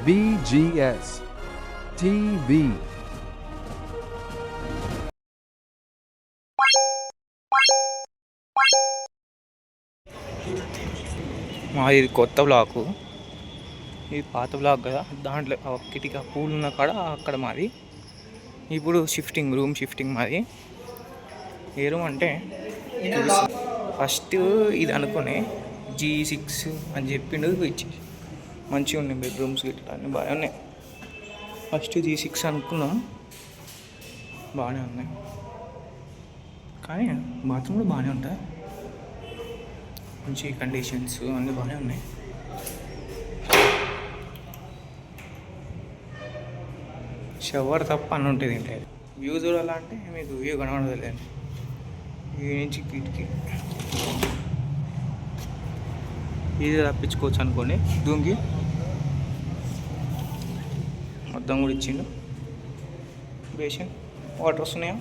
VGS TV. ఇది కొత్త block, ఇది పాత బ్లాక్ కదా, దాంట్లో కిటికీ పూలు ఉన్న కాడ అక్కడ మాది. ఇప్పుడు రూమ్ షిఫ్టింగ్ మాది. ఏ రూమ్ అంటే ఫస్ట్ ఇది అనుకునే G6 అని చెప్పిండు, ఇచ్చి మంచిగా ఉన్నాయి బెడ్రూమ్స్ గిట్లా అన్నీ బాగా ఉన్నాయి. ఫస్ట్ G6 అనుకున్నాం, బాగానే ఉన్నాయి, కానీ బాత్రూమ్ కూడా బాగానే ఉంటాయి, మంచి కండిషన్స్ అన్నీ బాగానే ఉన్నాయి. షవర్ తప్ప అన్నీ ఉంటుంది ఏంటి. వ్యూ చూడాలంటే మీకు వ్యూ కనబడలేదండి, ఈ నుంచి కిటికీ ఇది తప్పించుకోవచ్చు అనుకోండి. దూంగి మొత్తం కూడా ఇచ్చిండు. బేషన్ వాటర్ వస్తున్నాయా?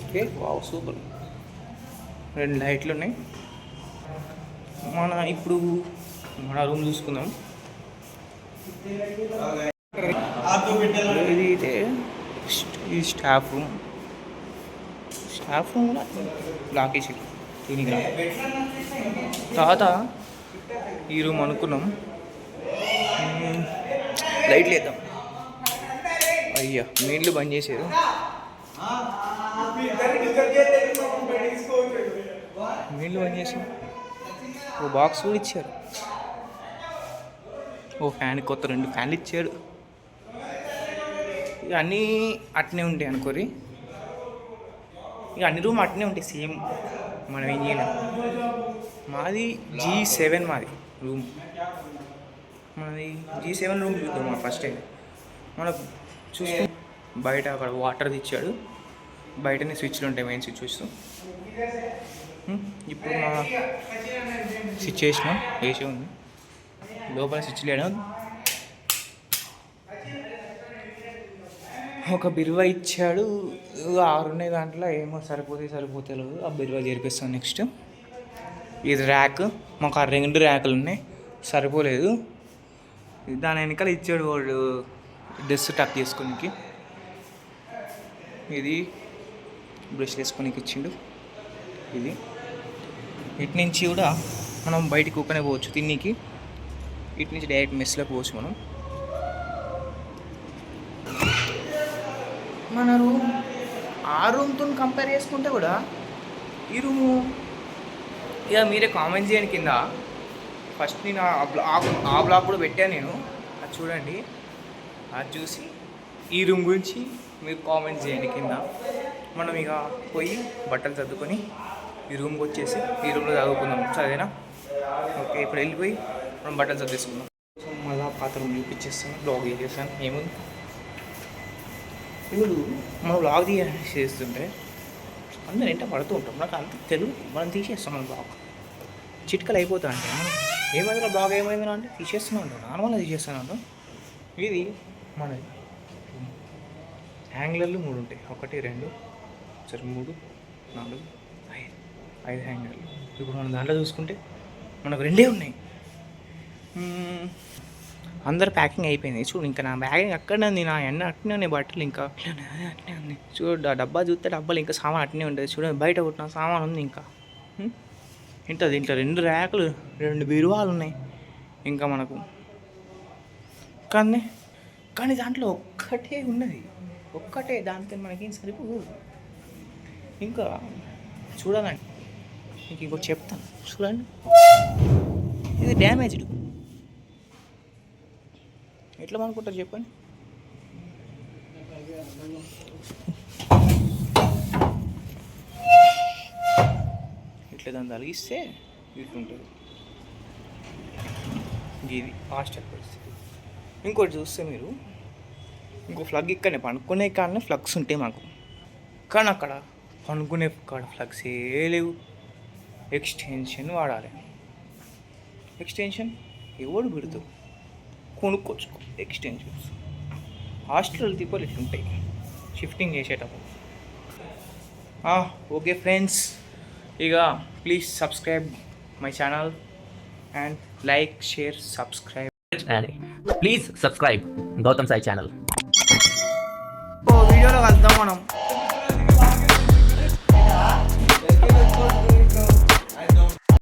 Okay, wow, super. 2 లైట్లు ఉన్నాయి. ఇప్పుడు మన రూమ్ చూసుకుందాం. ఇది అయితే ఈ స్టాఫ్ రూమ్ కూడా లాక్ వేసి దీనికి తర్వాత ఈ రూమ్ అనుకున్నాం. లైట్లు వేద్దాం. అయ్యా, నీళ్ళు బంద్ చేసారు. నీళ్ళు బంద్ చేసి ఓ బాక్స్ కూడా ఇచ్చారు. ఓ ఫ్యాన్, కొత్త 2 ఫ్యాన్లు ఇచ్చాడు. ఇక అన్నీ అట్నే ఉంటాయి అనుకోరి, ఇక అన్ని రూమ్ అట్నే ఉంటాయి సేమ్. మనం ఏం చేయలేం. మాది G7 మాది రూమ్. మనది G7 రూమ్ చూద్దాం. మన ఫస్ట్ టైం మనకు చూసుకుని బయట అక్కడ వాటర్ ఇచ్చాడు, బయటనే స్విచ్లు ఉంటాయి, మెయిన్ స్విచ్ చూస్తాం. ఇప్పుడు మా స్విచ్ వేసినాం, వేసే ఉంది. లోపల స్విచ్ లేడం, ఒక బిరువ ఇచ్చాడు. 6 ఉన్నాయి దాంట్లో, ఏమో సరిపోతలేదు. ఆ బిరువ చేర్పిస్తాం నెక్స్ట్. ఇది ర్యాక్, మాకు ఆ 2 ర్యాకులు ఉన్నాయి, సరిపోలేదు. దాని వెనకాల ఇచ్చాడు వాడు డ్రెస్ టక్ చేసుకోనికి. ఇది బ్రష్ వేసుకోనికి ఇచ్చిండు. ఇది ఇటు నుంచి కూడా మనం బయటికి ఊకనే పోవచ్చు తిన్నీకి. ఇటు నుంచి డైరెక్ట్ మెస్లోకి పోవచ్చు మనం. మన రూమ్ ఆ రూమ్తో కంపేర్ చేసుకుంటే కూడా ఈ రూము, ఇక మీరే కామెంట్ చేయండి కింద. ఫస్ట్ నేను ఆ బ్లాగ్ కూడా పెట్టాను నేను, అది చూడండి. అది చూసి ఈ రూమ్ గురించి మీరు కామెంట్ చేయండి కింద. మనం ఇక పోయి బట్టలు సర్దుకొని ఈ రూమ్కి వచ్చేసి ఈ రూమ్లో చదువుకుందాం, సరేనా? ఓకే, ఇప్పుడు వెళ్ళిపోయి మనం బట్టలు సర్దేసుకుందాం. మళ్ళీ పాత రూమ్ చూపించేస్తాను, బ్లాగ్ చేసేస్తాను. ఏముంది, ఇప్పుడు మనం బ్లాగ్ చేస్తుంటే అందరూ ఎంట పడుతూ ఉంటాం. నాకు అంత తెలుగు, మనం తీసేస్తాం. మన బ్లాగ్ చిట్కలు అయిపోతా అంటే మనం ఏమైందిరా బ్లాగ్ ఏమైందిరా అంటే తీసేస్తూనే ఉంటాం, నార్మల్గా తీసేస్తూనే ఉంటాం. ఇది మనది హ్యాంగ్లర్లు 3 ఉంటాయి. 1 2 3 4 5 హ్యాంగర్లు. ఇప్పుడు మనం దాంట్లో చూసుకుంటే మనకు 2 ఉన్నాయి. అందరు ప్యాకింగ్ అయిపోయింది. చూడు, ఇంకా నా బ్యాగింగ్ అక్కడనే ఉంది, నా అన్నీ అట్నే ఉన్నాయి, బట్టలు ఇంకా అట్నే ఉంది. చూడు, ఆ డబ్బా చూస్తే డబ్బాలు ఇంకా సామాన్ అట్నే ఉంటుంది. చూడండి, బయట కొట్టిన సామాన్ ఉంది ఇంకా. ఇంట్లో దీంట్లో 2 ర్యాకులు, 2 బీరువాలు ఉన్నాయి ఇంకా మనకు. కానీ దాంట్లో ఒక్కటే ఉన్నది, దాంతో మనకేం సరిపోదు. ఇంకా చూడాలండి, మీకు ఇంకోటి చెప్తాను చూడండి. ఇది డ్యామేజ్డ్. ఎట్లా అనుకుంటారు చెప్పండి? ఇట్లా దాన్ని తలిగిస్తే ఇట్లుంటుంది. ఇది హాస్టల్ పరిస్థితి. ఇంకోటి చూస్తే మీరు, ఇంకో ఫ్లగ్ ఇక్కడనే పనుకునే కాడనే ఫ్లగ్స్ ఉంటాయి మాకు, కానీ అక్కడ పనుకునే కాడ ఫ్లగ్స్ ఏ లేవు. ఎక్స్టెన్షన్ వాడాలి. ఎక్స్టెన్షన్ ఎవడు పెడుతూ కొనుక్కొచ్చుకో ఎక్స్టెన్షన్స్. హాస్టల్ తిప్పలు ఇట్లుంటాయి షిఫ్టింగ్ చేసేటప్పుడు. ఓకే ఫ్రెండ్స్, ఇక please subscribe my channel and like, share, subscribe. and please subscribe Gautam Sai channel. వీడియోలో కలుద్దాం మనం.